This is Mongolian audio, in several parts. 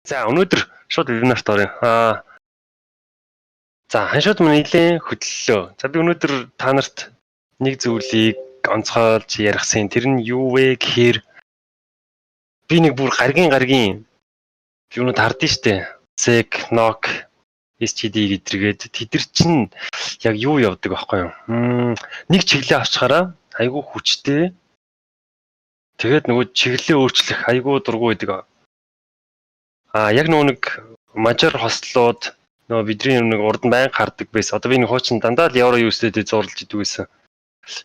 За өнөөдөр шууд вебинарт орё. За ханшууд мань нэлээд хөтлөлөө. За би өнөөдөр та нарт нэг зүйлийг онцгойлж ярихсан. Тэр нь юу вэ гэхээр би нэг бүр гаргийн юунууд хардсан штэ. Sec, knock, STD гэдэргээд тэдэр чинь яг юу явдаг байхгүй юу? Нэг чиглэлээ авчхаараа айгүй хүчтэй. Тэгээд нөгөө чиглэлээ өөрчлөх айгүй дургуй байдаг. Яг нэг мажор хослууд нөгөө бидний нэг урд нь байн гардаг байсан. Одоо би нэг хуучин дандаа л евро USD зурлж идэг байсан.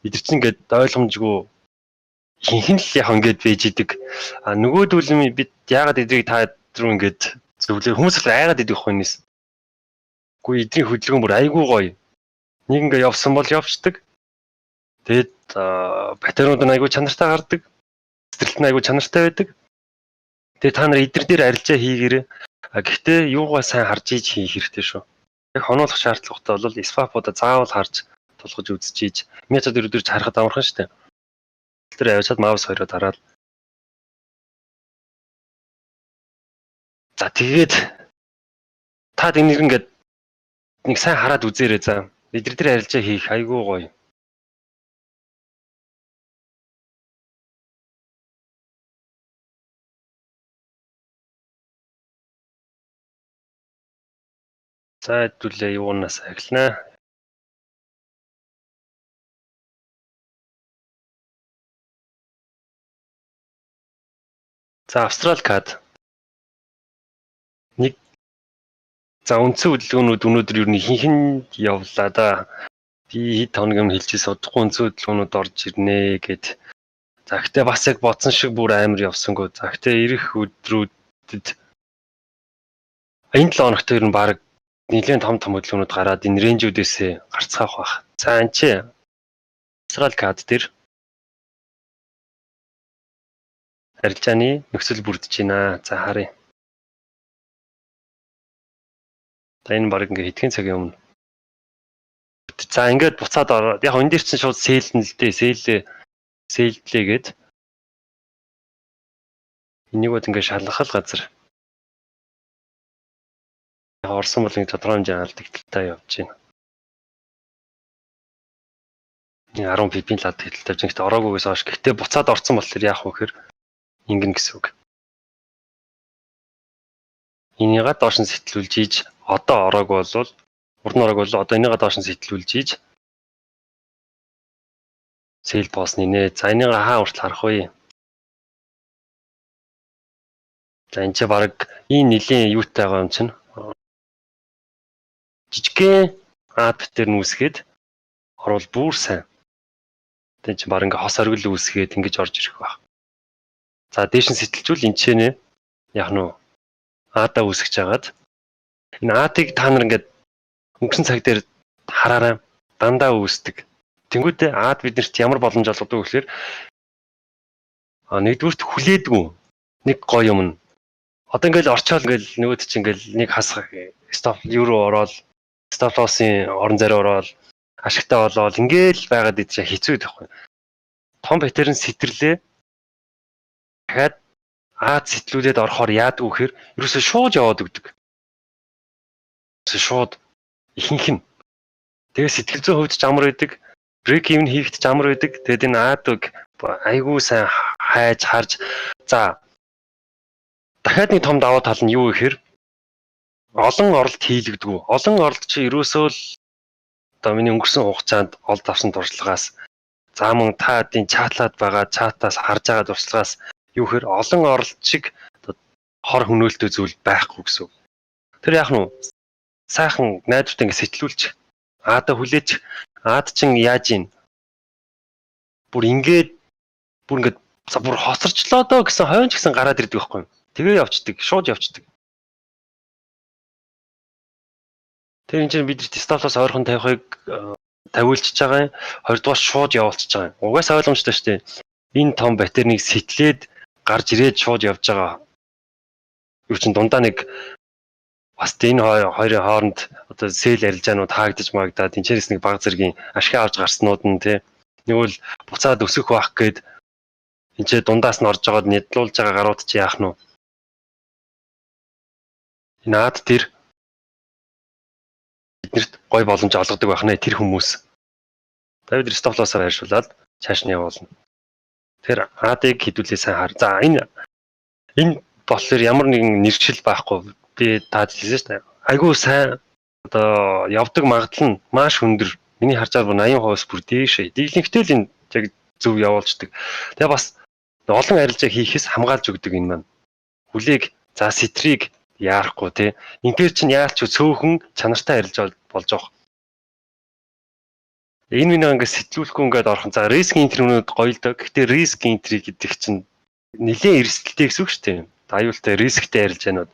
Эдгээр чинь ингээд ойлгомжгүй хинхэн л яг ингээд байж идэг. Нөгөөдөл нь бид яагаад эдрийг та руу ингээд зөвлөө хүмүүс л айгаад идэг байхгүй нээс. Үгүй эдрийн хөдөлгөөн бүр айгүй гоё. Нэг ингээд явсан бол явцдаг. Тэгээд батарейууд нь айгүй чанартай гардаг. Цэцэрлэлт нь айгүй чанартай байдаг. Тэгээ та нар эдгээр дээр арилжаа хийгээрэй. Гэхдээ юугаа сайн харж ийж хийх хэрэгтэй шүү. Яг хонуулах шаардлагатай бол swap-уудаа заавал харж тулгаж үзчихийж. Метод өрөдөрж харахад амархан шүү дээ. Тэр авчаад mouse хоёроо дараад. За тэгээд та энийг ингээд нэг сайн хараад үзээрэй за. Эдгээр дээр арилжаа хийх айгүй гоё. За хэдүүлээ юунаас эхэлнэ. За Австрал кад. Нэг за үндсэн хөдөлгөөнүүд өнөөдөр юу нэг хинхэн явлаа да. Би хэд хоног юм хэлчихсэн удахгүй үндсэн хөдөлгөөнүүд орж ирнэ гэд. За гэхдээ бас яг бодсон шиг бүр амар явсангүй. За гэхдээ ирэх өдрүүдэд энэ 7 хоногт ер нь баг нэлээд том хөдөлгөөнүүд гараад энэ рейнжүүдээс гарцгаах байх. За энэ чи Австрал кад дээр арилжааны нөхцөл бүрдэж байна. За харъя. За энэ баг ингээ хэдхэн цагийн өмнө. За ингээд буцаад ороод яг энэ дээр чинь шууд сэлнэ л дээ. Сэлдлээгээд энийг бод ингээ шалгах газар. Орсон бол нэг тодорхой хэмжээний алдагталтай явж байна. 10 pp-ийн алдагталтай явж байна. Гэхдээ ороогүйгээс хойш. Гэхдээ буцаад орсон болохоор яах вэ гэхээр ингэн гэсэн үг. Энийгээ доош нь сэтэлүүлж ийж одоо ороогүй болвол урд нь ороог бол одоо энийгээ доош нь сэтэлүүлж ийж сэл боосны нэ. За энийгээ хаа хүртэл харах вэ? За энэ ч баг энэ нэлийн юутай байгаа юм чинь. Жижигхэн ад битэр нүсгээд орвол бүр сайн. Тэн чинь баг ингээ хос оргил үүсгээд ингэж орж ирэх баг. За дээш нь сэтэлжүүл энэ ч нэ яг нь ада үүсгэж хагаад энэ адыг та нар ингээд өнгөрсөн цаг дээр хараарай дандаа үүсдэг. Тэнгүүдээ ад биднэрт ямар боломж олгодог вэ гэхээр нэгдүгürt хүлээдгүй нэг гоё юм. Одоо ингээл орчоол ингээл нөгөөд чинь ингээл нэг хасах стоп евро ороод стоп лоссын орон зайраа ороод ашигтай болоод ингээл байгаад идэж хэцүү байхгүй. Том батерийн сэтэрлээ дахиад ад сэтлүүлээд орохоор яадаг вэ гэхээр ерөөсөө шууд яваад өгдөг. Шууд ихэнх нь. Тэгээ сэтгэл зүйн хувьд ч амар байдаг. Брейк ивен хийхэд ч амар байдаг. Тэгээд энэ аадаг айгүй сайн хайж харж за дахиад нэг том даваа тал нь юу гэхээр олон оролт хийлэгдэггүй. Олон оролт чи ерөөсөө л одоо миний өнгөрсөн хугацаанд олд авсан туршлагаас за мөн та эдийн чатлаад байгаа чатаас харж байгаа туршлагаас юу гэхээр олон оролт шиг хор хөнөөлтөө зүйл байхгүй гэсэн. Тэр яах нь сайхан найдвартай ингэ сэтэлүүлчих. Аада хүлээж аад чин яаж ийн бүр ингээд бүр хоцорчлоо доо гэсэн хойно ч гэсэн гараад ирдэг байхгүй юу. Тэгээ явцдаг, шууд явцдаг. Тэр энэ чинь бид стафлаас ойрхон тавихыг тавиулчихж байгаа юм. Хоёрдугаар шууд явуулчихж байгаа юм. Угаасаа ойлгомжтой шүү дээ. Энэ том батерийг сэтлээд гарч ирээд шууд явж байгаа. Юу чин дундаа нэг бас энэ хоёрын хооронд одоо сэл арилжаанууд хаагдаж магадаад энэчнээс нэг баг зэргийн ашиг авч гарснууд нь тий. Нэгвэл буцаад өсөх байх гээд энэ дундаас нь орж байгаад нэдлуулж байгаа гарууд чи яах нь вэ? Энэ ад тэр биднэрт гой боломж олгодог байх нэ тэр хүмүүс. За бид stop loss-аар хайршуулаад цааш нь явуулна. Тэр адыг хэдүүлээ сайн хар. За энэ болохоор ямар нэгэн нэршил байхгүй. Би таад хэлсэн шүү дээ. Айгуу сайн одоо явдаг магадлал нь маш өндөр. Миний харж байгаа 80% бүр дээшээ. Дийлэнхтэй л энэ яг зөв явуулждаг. Тэгээ бас олон арилжаа хийхээс хамгаалж өгдөг энэ маань. Хүлээг за сетрийг яарахгүй тий. Ингээр чинь яалч цөөхөн чанартай арилж болж байгаа. Энэ минь ингээд сэтлүүлэхгүй ингээд орхон. За риск энтринүүд гоё л доо. Гэхдээ риск энтри гэдэг чинь нэлээд эрсдэлтэй гэсэн үг шүү дээ. Аюултай рисктэй арилжаанууд.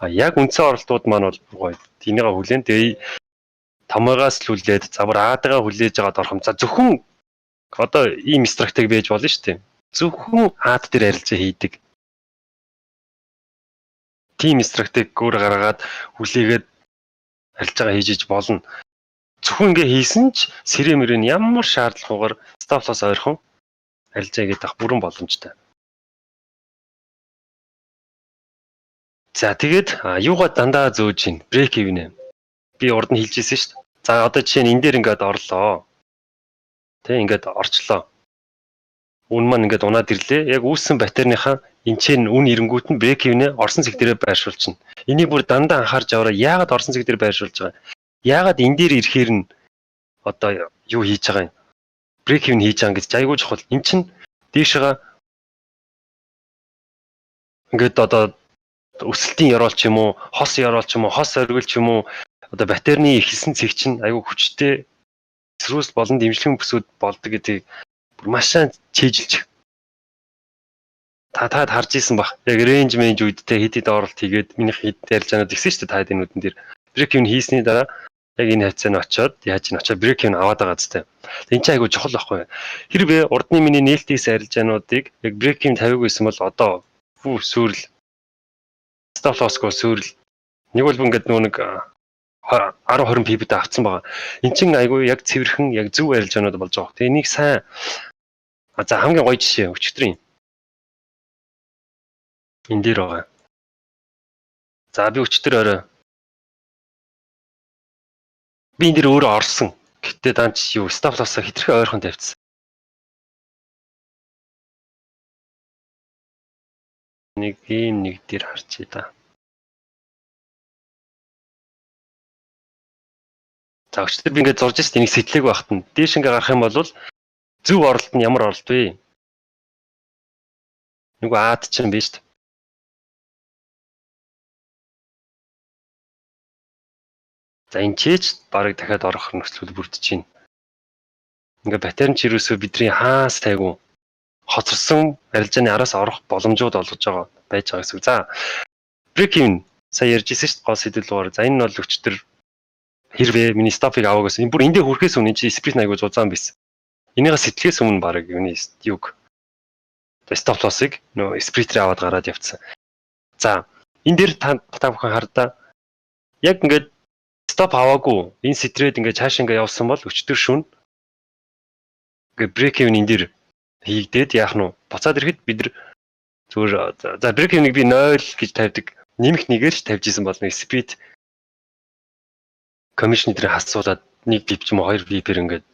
Яг үндсэн оролтууд маань бол гоё. Тэнийгээ хүлээн тэгээ томоогоос л хүлээд завар аадагаа хүлээж аваад орхон. За зөвхөн одоо ийм стратеги байж болно шүү дээ. Зөвхөн аад дээр арилжаа хийдэг. Тим стратеги өөр гаргаад хүлээгээд арилжаагаа хийж болно. Зөвхөн ингээ хийсэн ч сэрэмэрэн ямар шаардлагагаар stop loss ойрхон арилжаа хийгээд авах бүрэн боломжтой. За тэгээд юугаа дандаа зөөж ийн брейк ивнэ. Би урд нь хэлжсэн шүү дээ. За одоо жишээ нь энэ дээр ингээд орлоо. Тэ ингээд орчлоо. Үн маань ингээд унаад ирлээ. Яг үүссэн батерныхаа энэ чинь үн эренгүүт нь брейк ивнэ орсон цэг дээрээ байршуулчихна. Энийг бүр дандаа анхаарч аваарай. Яагаад орсон цэг дээр байршуулж байгаа? Яагаад энэ дээр ирэхээр нь одоо юу хийж байгаа юм? Брейк ивн хийж байгаа гэж айгүй чухал. Эн чинь дээшээ ингээд одоо өсөлтийн ёроол ч юм уу, хос ёроол ч юм уу, хос оргил ч юм уу, одоо батерны ихэлсэн цэг чинь айгүй хүчтэй эсрүүс болон дэмжлэгийн бүсүүд болдог гэдгийг маш сайн чийжилж та харж исэн баг. Яг рейнж менж үедтэй хэд оролт хийгээд минийх хэд ярьж байгааг тэгсэн шүү дээ та хэд нүдэн дээр. Брейк ивн хийсний дараа яг энэ хавцаанд очиод яаж ин очиод брейк ивн аваад байгаа зү. Энд чинь айгүй чухал байхгүй. Хэрвээ урдны миний нээлтээс арилжаануудыг яг брейк ивн тавиаг байсан бол одоо сүрэл stop loss-г сүрэл нэг бол ингээд нэг 10-20 pip-д авцсан байгаа. Энд чинь айгүй яг цэвэрхэн яг зөв арилжаанууд болж байгаа. Тэгээ энийг сайн за хамгийн гоё жишээ өчтөрийн энэ дээр байгаа. За би өчтөр орой би энэ дээр өөрөө орсон. Гэтэ данч юу stop loss-а хитрхи ойрхон тавьчихсан. Нэг дээр харчий да. За өчтөр би ингээд зурж ирсэн энийг сэтлэг багт нь дээш ингээ гарах юм бол зөв оролт нь ямар оролт вэ? Нэг аад чинь биш үү? За энэ чийч барыг дахиад орох нөхцөл бүрдэж байна. Ингээ батерн чирүүсөө бидний хаас тайгуу хоцорсон арилжааны араас орох боломжууд олгож байгаа байж байгаа гэсэн үг. За брейк ивн сая ярьж ирсэн шүү дээ гол сэдвэл руугаар. За энэ нь бол өчтөр хэрвээ миний стопыг аваагаас энэ бүр эндээ хүрэхээс өмнө чи сприт айгуу зузаан байсан. Энийгээ сэтлэхээс өмнө баг юуны юг stop loss-ыг нөө спритрээ аваад гараад явцсан. За энэ дээр та бүхэн хардаа яг ингээд stop аваагүй энэ стрейд ингээд цааш ингээд явсан бол өчтөр шүн ингээд брейк ивн энэ дээр хийгдээд яах нь буцаад ирэхэд бид нар зүгээр за брейк ивнийг би 0 гэж тавьдаг. Нэмэх нэгээр ч тавьж исэн бол нэг сприт commission дээр хасуулаад 1 pip ч юм уу 2 pip-ээр ингээд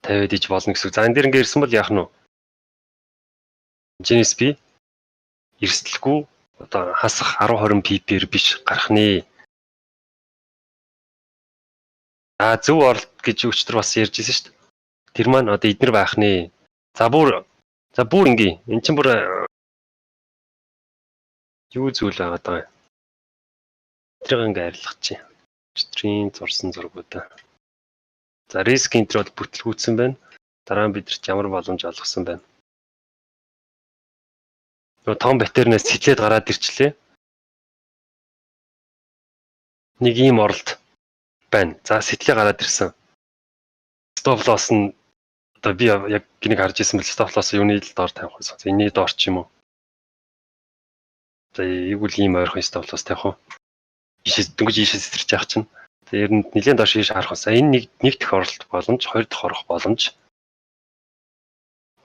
тавиад иж болно гэсэн. За энэ дээр ингээд ирсэн бол яах нь GNSP эрсдэлгүй одоо хасах 10-20 pip-ээр биш гарах нэ. Зөв оролт гэж өчтөр бас ярьж ирсэн шүү дээ. Тэр маань одоо эднэр байх нэ. За бүр ингээ эн чинь бүр юу зүйл байгаа даа. Тэрийг ингээ арилгах чинь. Өчтрийн зурсан зургуудаа. За риск энтер бол бүтлгүүцсэн байна. Дараа нь бидэрт ямар боломж олгосон байна. Нөгөө том батернаас сэтлээд гараад ирчлээ. Нэг ийм оролт байна. За сэтлээ гараад ирсэн. Stop loss нь одоо би яг гинэг харж ирсэн бэл stop loss юуны л доор тавих байсан. Энэний доор ч юм уу. За ийгүүл ийм ойрхон stop loss тавих уу. Дөнгөж ийшээ сэтэрч яах чинь. Тэр нь нэлээд доош ийш харах байсан. Энэ нэг дэх оролт боломж, хоёр дахь орох боломж.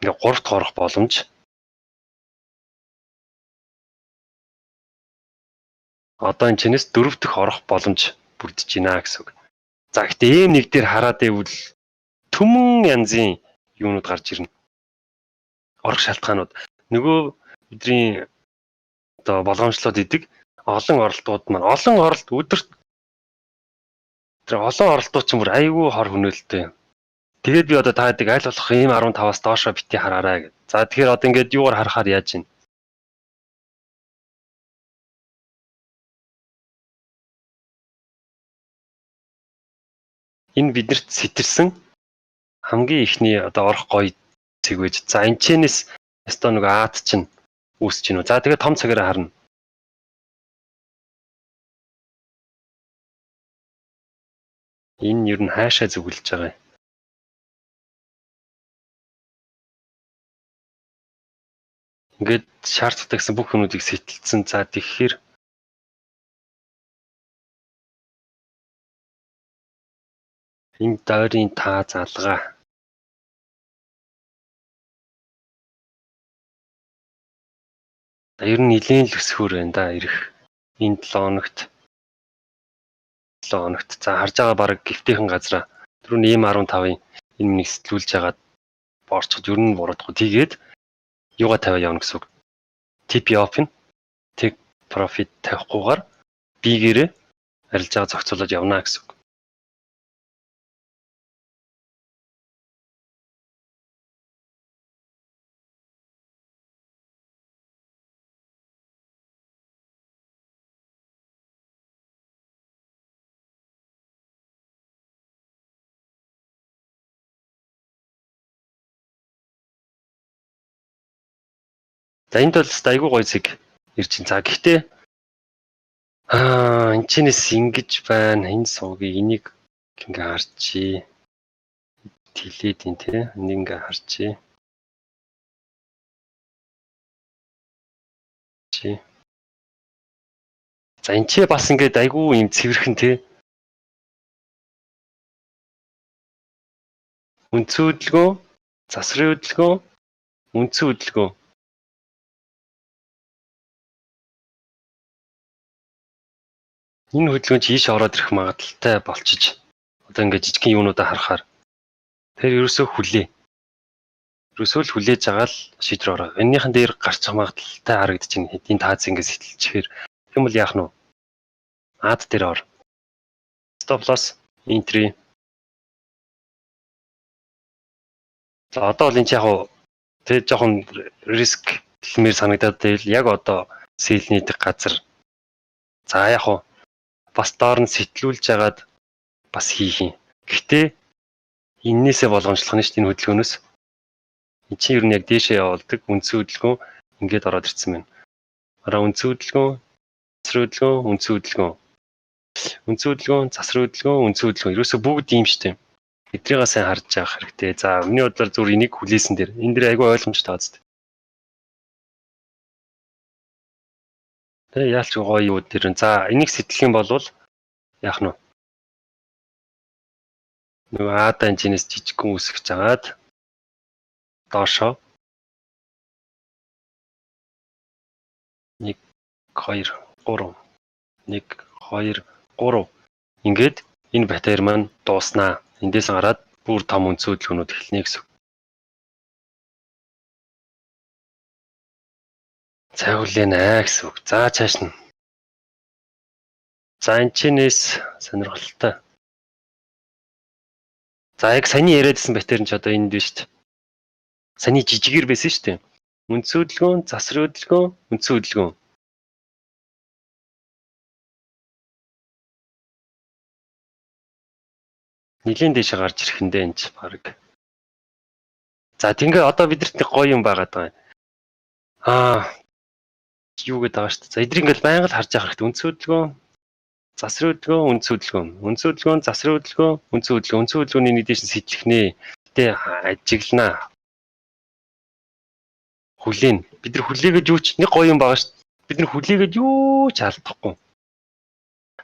Ингээ гурав дахь орох боломж. Одоо энэ чинээс 4 дахь орох боломж бүрдэж байна гэсэн үг. За гэхдээ ийм нэг дээр хараад байвал түмэн янзын юунууд гарч ирнэ. Орох шалтгаанууд. Нөгөө бидний одоо болгоомжлоод идэг олон оролтууд маань олон оролт өдөрт тэр олон оролтууд ч мөр айгүй хор хөнөөлттэй. Тэгээд би одоо таадаг аль болох ийм 15-аас доошоо бити хараарай гэж. За тэгэхээр одоо ингээд юугаар харахаар яаж ийн? Энэ биднэрт сэтэрсэн хамгийн ихний одоо орох гоё цэг байж. За энэчнээс өстой нэг аад чинь үүсэж гинөө. За тэгээд том цагаараа харна. Энэ юу н хаашаа зүгэлж байгаа юм? Ингээд шаардлагатай гэсэн бүх юмнуудыг сэтэлсэн. За тэгэхээр энэ дойрын та залгаа. Ер нь нэлийн л өсөхөр байна да ирэх. Энэ 7 хоногт. За харж байгаа баг гифтийнхэн газраа түрүүн ийм 15-ын энэ нэг сэтгүүлж хагаад борцоход ер нь буруудахгүй. Тэгээд юугаа тавиа явна гэсэн үг. TP off-ын take profit тавихгүйгээр бигээрээ арилжаага зохицуулаад явна гэсэн үг. За энд бол айгүй гоё зэг ирж байна. За гэхдээ энэ чинээс ингэж байна. Энэ суугийг энийг ингээ харчи. Тэлээд ин тэ. Энийг ингээ харчи. За энэ ч бас ингээд айгүй юм цэвэрхэн тэ. Үндсэн хөдөлгөөн, засрын хөдөлгөөн, үндсэн хөдөлгөөн. Энэ хөдөлгөөн чи ийш ороод ирэх магадaltaй болчиж одоо ингээд жижигхэн юунуудаа харахаар тэр ерөөсөө хүлээ. Ерөөсөө л хүлээж байгаа л шийдвэр ороо. Энийхэн дээр гарчих магадaltaй харагдаж байна. Хэдийн таац ингээд сэтэлчихээр юм бол яах нь вэ? Ад дээр ор. Stop loss, entry. За одоо бол энэ ч яг уу тэг жоохон риск хэлмээр санагдаад байвал яг одоо сэл нийтэх газар. За яг уу бас доор нь сэтгүүлж хагаад бас хийх юм. Гэхдээ эннээсээ болгоомжлох нь шүү дээ энэ хөдөлгөөнөөс. Энд чинь ер нь яг дээшээ явуулдаг үндсэн хөдөлгөөн ингээд ороод ирсэн байна. Араа үндсэн хөдөлгөөн, засрын хөдөлгөөн, үндсэн хөдөлгөөн. Үндсэн хөдөлгөөн, засрын хөдөлгөөн, үндсэн хөдөлгөөн. Ерөөсөө бүгд ийм шүү дээ. Эдрийгээ сайн харж явах хэрэгтэй. За миний бодлоор зүгээр энийг хүлээсэн дээр. Энэ дээр айгүй ойлгомжтой байгаа зү. Тэ яалч гоё юу дээр. За энийг сэтгэх юм бол яах нь вэ? Нөгөө ада энэчнээс жижигхэн үсгэж агаад доошоо 1 2 3 1 2 3 ингээд энэ батарей маань дууснаа. Эндээс гараад бүр том үндсэн хөдөлгөөнүүд эхэлнэ гэсэн. Цайгуулнаа гэсэн үг. За цааш нь. За энэчнээс сонирхолтой. За яг саний яриадсэн батарей ч одоо энд биш шүү дээ. Саний жижигээр байсан шүү дээ. Үндсэн хөдөлгөөн, засрын хөдөлгөөн, үндсэн хөдөлгөөн. Нилийн дэше гарч ирэх нь дээ энэ ч баг. За тэгээ одоо бидэрт нэг гоё юм байгаад байгаа юм. Юу гэдэг байгаа шүү дээ. За эдрийг ингээл байнга л харж явах хэрэгтэй. Үндсэн хөдөлгөөн, засрын хөдөлгөөн, үндсэн хөдөлгөөн. Үндсэн хөдөлгөөн, засрын хөдөлгөөн, үндсэн хөдөлгөөн. Үндсэн хөдөлгөөний нэг дэш сэтлэхнэ. Гэтэ ажигланаа. Хүлээн. Бид нар хүлээгээд юу ч нэг гоё юм байгаа шүү дээ. Бид нар хүлээгээд юу ч алдахгүй.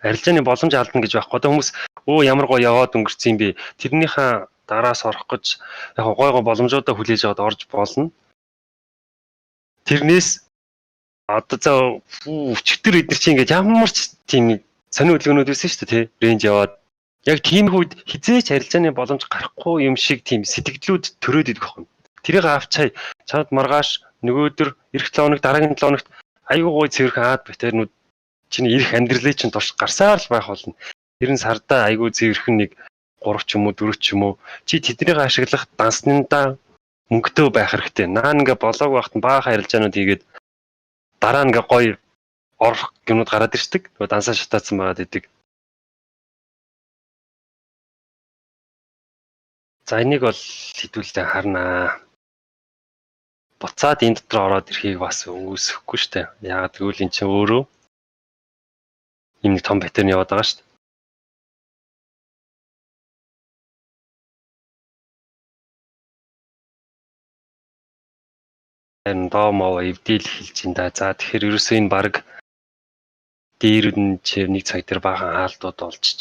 Арилжааны боломж алдна гэж байхгүй. Одоо хүмүүс ямар гоё яваад өнгөрцөн юм бэ? Тэрнийхээ дараас орох гэж яг гой боломжуудаа хүлээж аваад орж болно. Тэрнээс Одоо за өчтөр эдгээр чи ингээд ямар ч тийм сонио хөдөлгөөнүүд байсан шүү дээ тий. Рейнж яваад яг тийм үед хизээч арилжааны боломж гарахгүй юм шиг тийм сэтгэлдлүүд төрөөд идэх юм. Тэрийг авчаа чад маргааш нөгөөдөр эх 7 хоног дараагийн 7 хоногт аюу гой цэвэрхэн аад бактериуд чиний ирэх амьдралын чинь турш гарсаар л байх болно. Тэр нь сардаа аюу цэвэрхэн нэг 3 ч юм уу 4 ч юм уу чи тэднийг ашиглах данснандаа мөнгөтэй байх хэрэгтэй. Наа ингээ болоог байхад нь баахан арилжаанууд хийгээд дараа нь ингээ гоё орох юмуд гараад ирдэг. Нөгөө дансаа шатаацсан байгаад идэг. За энийг бол хэдүүлдэ харнаа. Буцаад энэ дотор ороод ирэхийг бас үүсэхгүй штэ. Яагаад гэвэл эн чинь өөрөө юм нэг том паттерн яваад байгаа штэ. Энэ доо моо эвдэл хэлж ин да. За тэгэхээр ерөөсөө энэ баг дээрүүд нь чи нэг цаг дээр баахан хаалтууд олчиж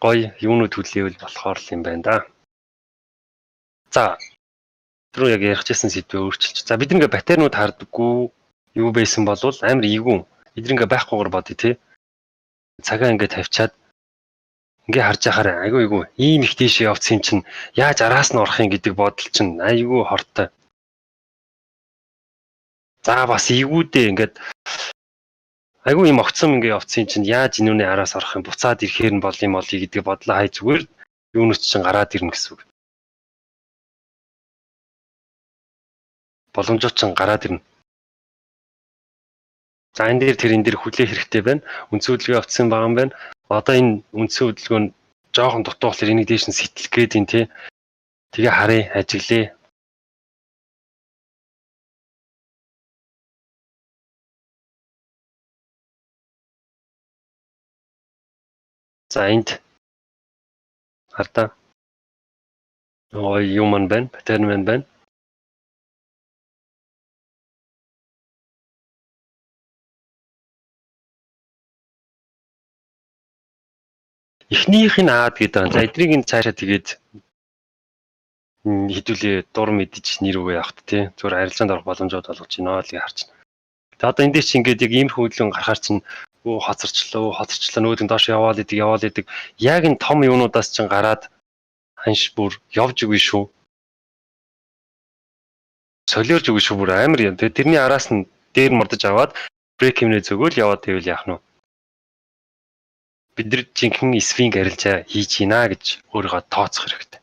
гоё юунууд хүлээвэл болохоор л юм байна да. За түрүү яг ярих гэсэн сэдвээ өөрчилж. За бид ингээ батарейнууд харддаггүй юу байсан бол амар ийгүн. Бид ингээ байхгүйгээр бодъё тий. Цагаа ингээ тавьчаад ингээ харж яхаар айгүй ийм их тийшээ явцсан чинь яаж араас нь орох юм гэдэг бодол чинь айгүй хортой. За бас ийгүүдээ ингээд айгүй юм огцсон ингээ явцсан чинь яаж энүүний араас орох юм буцаад ирэхээр нь бол юм олъё гэдэг бодлоо хай зүгээр юунаас чинь гараад ирнэ гэсэн үг. Боломжууд чинь гараад ирнэ. За энэ дээр тэрэн дээр хүлээх хэрэгтэй байна. Үндсэн хөдөлгөөн авцсан байгаа юм байна. Одоо энэ үндсэн хөдөлгөөн жоохон дутуу болохоор энийг дээш нь сэтлэх гээд юм тий. Тэгээ харъя, ажиглая. За энд хардаа. Ой юм маань байна, паттерн маань байна. Эхнийх нь аад гэдэг. За эдрийг нь цаашаа тэгээд хэдүүлээ дур мэдж нэр үгүй явахт тий. Зүгээр арилжаанд орох боломжууд олгож байна л гэж харж байна. Тэгээд одоо энэ дээр чи ингээд яг ийм хөдөлгөөн гарахаар чинь хоцорчлоо нөгөөд нь доош яваал идэг яг энэ том юунуудаас чинь гараад ханш бүр явж өгнө шүү. Солиорж өгнө шүү бүр амар юм. Тэгээд тэрний араас нь дээр мордож аваад брейк хэмнээ зөгөөл яваад байвал яах нь вэ? Бид нар жинхэнэ свинг арилжаа хийж гинэ гэж өөрийгөө тооцох хэрэгтэй.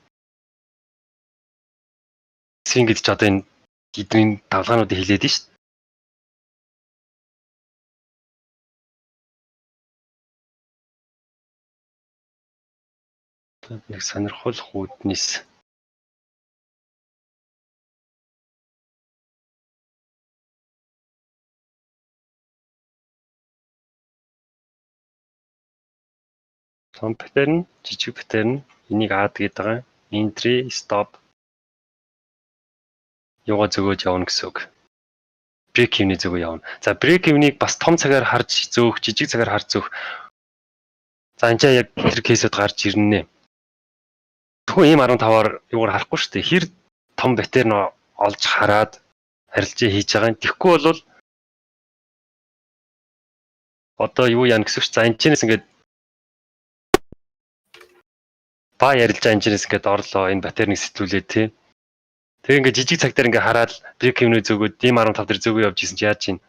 Свинг гэж одоо энэ эдний давлгаануудыг хэлээд нь шүү. Нэг сонирхол хүүднээс том паттерн, жижиг паттерн энийг аад гэдэг байгаа. Entry, stop юугаа зөгөөж явна гэсэн үг. Брейк хэмнээ зөгөө явна. За брейк хэмнийг бас том цагаар харж зөөх, жижиг цагаар харж зөөх. За энэ яг тэр кейсэд гарч ирнэ. Тэгвэл ийм 15-аар юугаар харахгүй шүү дээ. Хэр том паттерн олж хараад арилжаа хийж байгаа юм. Тэгэхгүй бол одоо юу яана гэсэн үг. За энэчнээс ингээд ба ярилжаа энэчнээс ингээд орлоо энэ паттернийг сэтгүүлээ тий. Тэгээ ингээд жижиг цаг дээр ингээд хараад брейк хэмнээ зөгөөд ийм 15 дээр зөгөө явж исэн чи яаж чинь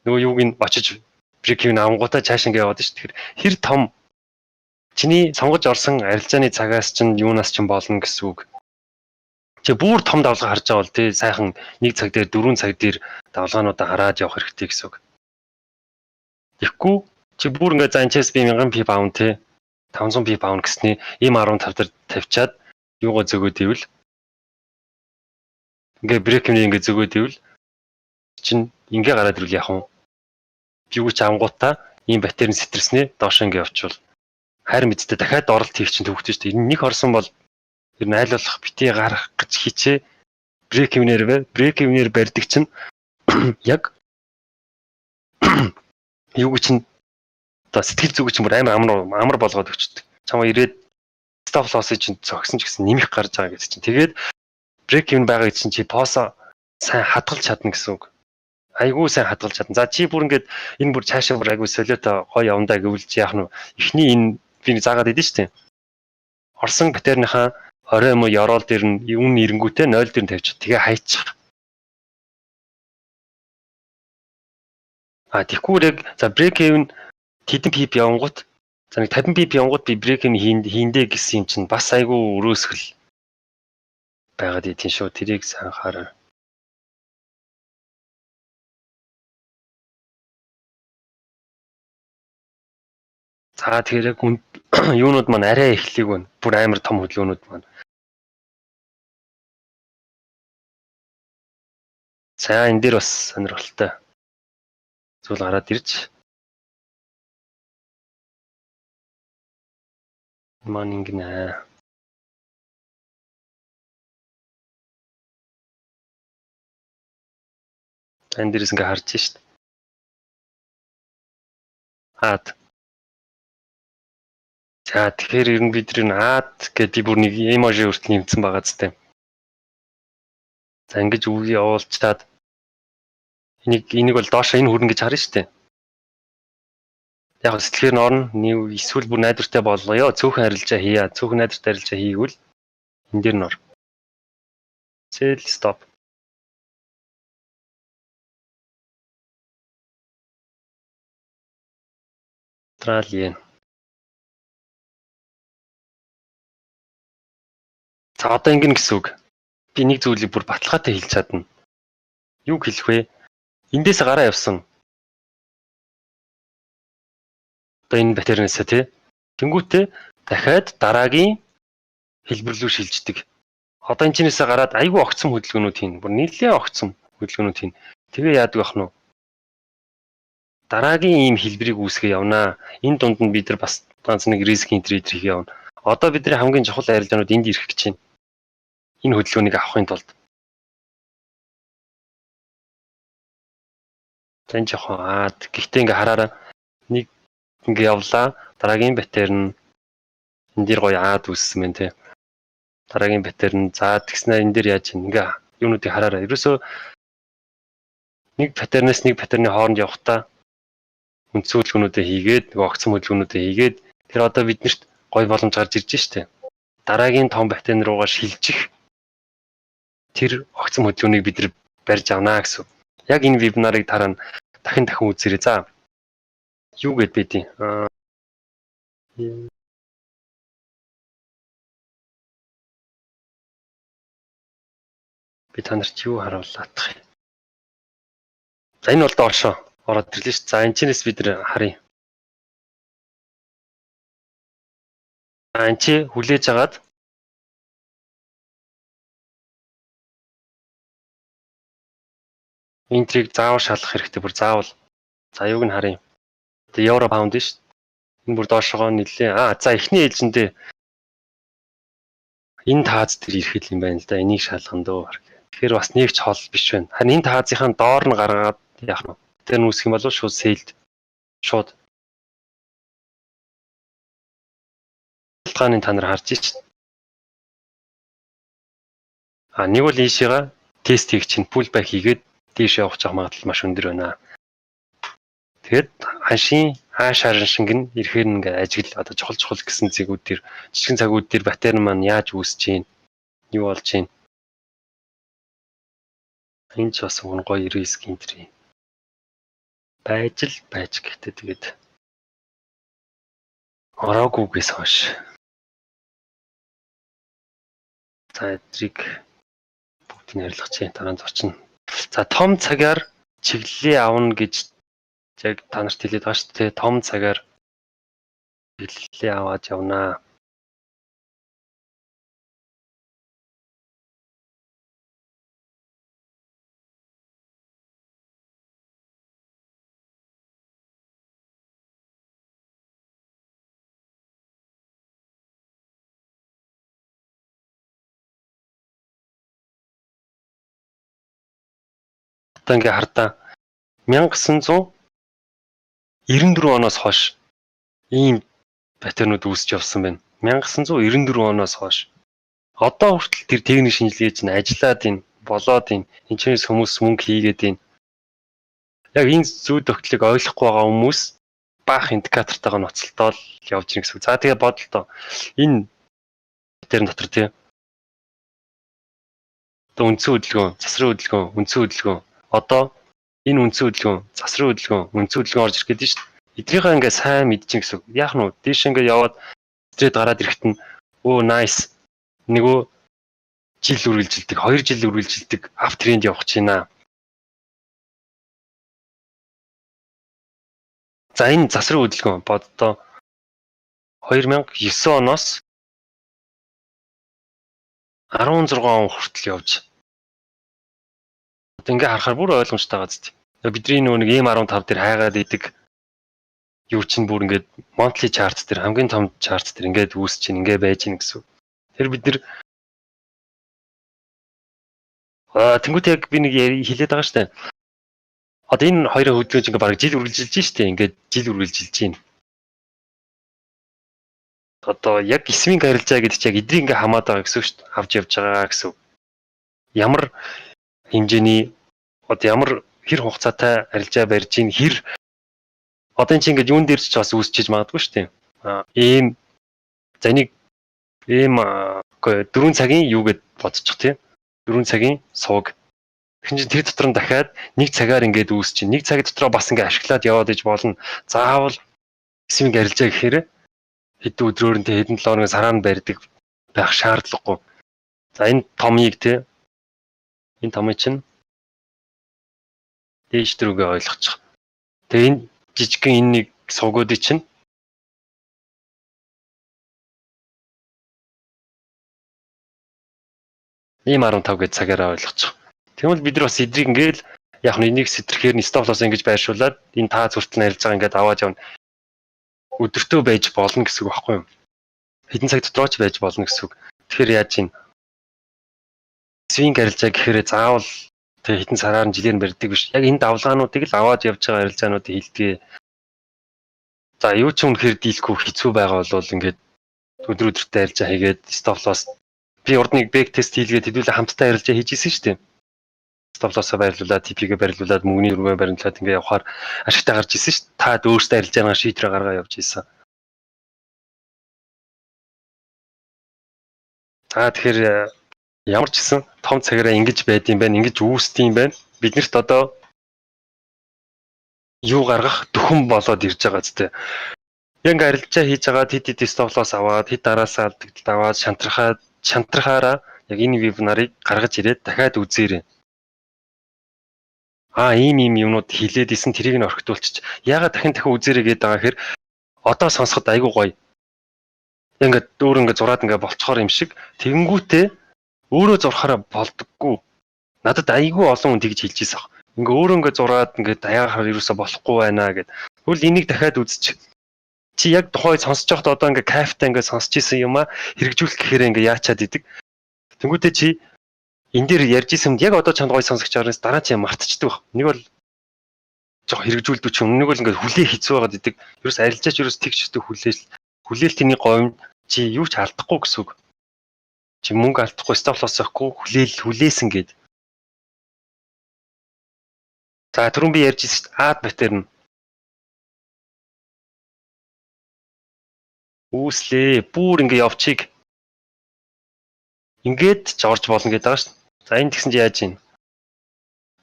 нөгөө юуг нь очиж брейк хэмнээ авангуудаа цааш ингээд яваад шүү. Тэгэхээр хэр том чиний сонгож орсон арилжааны цагаас чинь юунаас чинь болно гэсэн үг. Чи бүр том давлгаа харж байгаа бол тий сайхан 1 цаг дээр 4 цаг дээр давлгаануудаа хараад явах хэрэгтэй гэсэн үг. Тэгэхгүй чи бүр ингээд за энэчээс би 1000 p pound тий 500 p pound гэсний ийм 15 дээр тавьчаад юугаа зөгөөд ивэл ингээд брейк хэмнээ ингээд зөгөөд ивэл чинь ингээ гараад ирвэл яах вэ? Юу ч ангуудаа ийм паттерн сэтэрснээ доош ингээ явуучвал хайр мэдтэй дахиад оролт хийх чинь төвөгтэй шүү дээ. Энэ нэг орсон бол ер нь айл болох бити гарах гэж хичээ брейк хэмнээр барьдаг чинь яг юу чинь одоо сэтгэл зүг чинь бүр амар болгоод өчтдөг. Чамаа ирээд stop loss-ыг чинь зогсон ч гэсэн нэмэх гарч байгаа гэдэг чинь. Тэгээд break even байгаа гэсэн чи POS сайн хадгалж чадна гэсэн үг. Айгүй сайн хадгалж чадна. За чи бүр ингээд энэ бүр цаашаа бүр айгүй солиотой гоё явандаа гэвэл чи яах нь эхний энэ би заагаад идэв шүү дээ. Орсон патерныхаа 20 юм уу ёроол дээр нь юун нэрэнгүүтээ 0 дээр нь тавьчих. Тэгээ хайчих. Тэгэхгүй яг за break even хэдэн pip явангууд за нэг 50 pip явангууд би break even хийндэ гэсэн юм чинь бас айгүй өрөөсгөл байгаад идэв шүү. Тэрийг сайн хараа. За тэгэхээр яг юунууд маань арай эхлэх байна. Бүр амар том хөдөлгөөнүүд маань. За энэ дээр бас сонирхолтой зүйл гараад ирж. Маань ингэнэ. Энэ дээрээс ингээ харж шít. За тэгэхээр ер нь бид нар гэдэг бүр нэг эможи хүртэл нэмсэн байгаа зү. За ингэж үгүй явуулчаад энийг бол доошоо энэ хүрнэ гэж харна шүү дээ. Яг сэтгэлээр нь орно. Эсвэл бүр найдвартай болгоё. Цөөхөн арилжаа хийя. Цөөхөн найдвартай арилжаа хийгвэл энэ дээр нь ор. Sell stop. Австралиен. За одоо ингэн гэсэн үг. Би нэг зүйлийг бүр баталгаатай хэлж чадна. Юу хэлэх вэ? Эндээс гараа явсан. Одоо энэ батернаас тий. Тэнгүүтээ дахиад дараагийн хэлбэр рүү шилждэг. Одоо энэ чинээсээ гараад айгүй огцом хөдөлгөөнүүд хийн. Бүр нэлээд огцом хөдөлгөөнүүд хийн. Тэгээ яадаг байх нь вэ? Дараагийн ийм хэлбэрийг үүсгэж явнаа. Энэ дунд нь бид нар бас ганц нэг рискийн трейдер хийх явна. Одоо бидний хамгийн чухал арилжаанууд энд ирэх гэж байна. Энэ хөдөлгөөнийг авахын тулд. Тэн жоохон гэхдээ ингээ хараараа нэг ингээ явлаа. Дараагийн паттерн энэ дээр гоё үүссэн байна те. Дараагийн паттерн тэгснээр энэ дээр яаж ингээ юунуудыг хараараа. Ерөөсөө нэг паттернаас нэг паттерны хооронд явахдаа үндсэн хөдөлгөөнүүдээ хийгээд нөгөө огцом хөдөлгөөнүүдээ хийгээд тэр одоо биднэрт гоё боломж гарч ирж штэ. Дараагийн том паттерн руугаа шилжих тэр огцом хөдөлгөөнийг бид нар барьж авнаа гэсэн. Яг энэ вебинарыг дараа нь дахин үзээрэй. За. Юу гэд бэдий? Би та нарт юу харууллаадах юм. За энэ бол доошоо ороод ирлээ ш. За энэ чинээс бид нар харъя. Энэ чи хүлээж агаад энэ трийг заавал шалгах хэрэгтэй. Бүр заавал. За юуг нь харъя. Тэгээ евро паунд ш. Энэ бүр доошоо нэлээ. За эхний ээлжиндээ энэ тааз дээр ирэхэд юм байна л да. Энийг шалгана дөө. Тэгэхээр бас нэг ч хол биш байна. Харин энэ таазынхаа доор нь гаргаад яах нь. Тэр нь үүсэх юм бол шууд сейлд. Шууд. Талтгааны та нар харж ш. Нэг бол ийшээга тест хийх чинь pullback хийгээд дээш явах магадлал маш өндөр байна. Тэгэхэд хаашаар шинг нь ирэхээр ингээ ажигл одоо чухал гэсэн зэгүүд төр жижигэн цагууд төр батерн маань яаж үүсэж чинь юу болж чинь энэ ч бас гоё риск энтри байж гэхдээ тэгээд ороогүйгээс хойш за эдрийг бүгдийг арилгах чинь дараа нь зорчно. За том цагаар чиглэлээ авна гэж яг та нарт хэлээд байгаа шүү дээ. Том цагаар чиглэлээ аваад явнаа. Одоо ингээ хардаа 1994 оноос хойш ийм паттернууд үүсэж явсан байна. 1994 оноос хойш одоо хүртэл тэр техник шинжилгээ чинь ажиллаад байна, болоод байна. Энд чинээс хүмүүс мөнгө хийгээд байна. Яг энэ зүй тогтлыг ойлгохгүй байгаа хүмүүс баах индикатортойгоо ноцолтоод явж ирэх гэсэн. За тэгээ бодлоо. Энэ тэр дотор тийм одоо үндсэн хөдөлгөөн, засрын хөдөлгөөн, үндсэн хөдөлгөөн. Одоо энэ үндсэн хөдөлгөөн, засрын хөдөлгөөн, үндсэн хөдөлгөөн орж ирэх гэдэг нь шүү дээ. Эдрийнхээ ингээ сайн мэдчихин гэсэн. Яах нь вэ? Дээш ингээ яваад стрейт гараад ирэхэд нь өө nice нөгөө жил үргэлжилдэг, 2 жил үргэлжилдэг ап тренд явах гэж байна. За энэ засрын хөдөлгөөн боддоо 2009 оноос 16 он хүртэл явж. Одоо ингээ харахаар бүр ойлгомжтой байгаа зү. Бидний нөгөө нэг M15 дээр хайгаад идэг юу чинь бүр ингээд monthly chart дээр хамгийн том chart дээр ингээд үүсэж чинь ингээ байж гин гэсэн. Тэр бид нэр тэнгуүт яг би нэг хэлээд байгаа штэ. Одоо энэ хоёрын хөдөлгөөж ингээ бараг жил үргэлжилж штэ. Ингээд жил үргэлжилж байна. Одоо яг эсвийн гарилжаа гэдэг чинь яг эдрийг ингээ хамаад байгаа гэсэн шүү дээ. Авч явж байгаа гэсэн. Ямар хэмжээний одоо ямар хэр хугацаатай арилжаа барьж ийн хэр одоо энэ чинь ингээ юун дээр ч бас үүсчиж магадгүй шүү дээ. Ийм за нэг ийм 4 цагийн юу гэд бодчих тийм. 4 цагийн сууг. Тэгэхээр чинь тэр дотор нь дахиад 1 цагаар ингээд үүсч чинь 1 цаг дотроо бас ингээ ашиглаад яваад иж болно. Заавал эсвийн гарилжаа гэхээр хэдэн өдрөөр нь хэдэн 7 хоног сараа нь барьдаг байх шаардлагагүй. За энэ томыг те энэ томыг чинь дээш дөрөвгөө ойлгочих. Тэгээ энэ жижигхэн энэ нэг суугуудыг чинь ийм 15 гэж цагаараа ойлгочих. Тэгвэл бид нар бас эдрийг ингээл яг нь энийг сэтрэхээр нь стоп лосс ингэж байршуулад энэ та зүртэл нарилж байгаа ингээд аваад явна. Өдөртөө байж болно гэсэн үг байхгүй юу? Хэдэн цаг дотроо ч байж болно гэсэн үг. Тэгэхээр яаж юм? Эсвийн гарилжаа гэхээр заавал тэг хэдэн сараар нь жилээр барьдаг биш. Яг энэ давлгаануудыг л аваад явж байгаа арилжаануудыг хилдэг. За юу ч үнэхээр дийлэхгүй хэцүү байгаа бол ингээд өдөр өдөртөө арилжаа хийгээд стоп лосс би урд нэг бэк тест хийлгээд хэдүүлээ хамтдаа арилжаа хийжсэн шүү дээ. Стоп лоссоо байрлуулад TP-гээ байрлуулад мөнгөний дөрвөө баримтлаад ингээ явахаар ашигтай гарч ирсэн шүү дээ. Та өөрсдөө арилжаагаа шийтрээ гаргаа явж ийсэн. Тэгэхээр ямар ч гэсэн том цагаараа ингэж байд юм байна, ингэж үүсд юм байна. Биднэрт одоо юу гаргах дөхөн болоод ирж байгаа зү. Яг арилжаа хийж байгаа хэд стоп лосс аваад хэд дараасаа алдагдлаа аваад шантрахаараа яг энэ вебинарыг гаргаж ирээд дахиад үзээрэй. Ийм юмнууд хилээд исэн тэрийг нь орхитуулчих. Яагаад дахин үзээрэй гэдэг байгаа хэрэг одоо сонсоход айгүй гоё. Ингээд өөр ингээд зураад ингээд болцохоор юм шиг тэгэнгүүтээ өөрөө зурхаараа болдоггүй. Надад айгүй олон хүн тэгж хэлж ийсэн. Ингээ өөрөө ингээд зураад ингээд даяахаар юусаа болохгүй байна гэд. Тэгвэл энийг дахиад үзчих. Чи яг тухай сонсож байхад одоо ингээ кайфтай ингээ сонсч ийсэн юм хэрэгжүүлэх гэхээр ингээ яачаад идэг. Тэнгүүтээ чи энэ дээр ярьж ийсэнд яг одоо чанд гоё сонсогч араас дараа чи мартчихдаг баг. Нэг бол жоо хэрэгжүүлдэг ч юм. Нэг бол ингээ хүлээ хэцүү байгаад идэг. Ерөөс арилжаач ерөөс тэгчдэг хүлээлтний говь чи юу ч алдахгүй гэсэн үг. Чи мөнгө алдахгүй стоп лосс авахгүй хүлээсэн гээд. За түрүүн би ярьж ийсэн шүү дээ. Ад паттерн үүслээ. Бүр ингээ явчих. Ингээд ч орж болно гэдэг байгаа шүү дээ. За энэ тэгсэн чи яаж юм?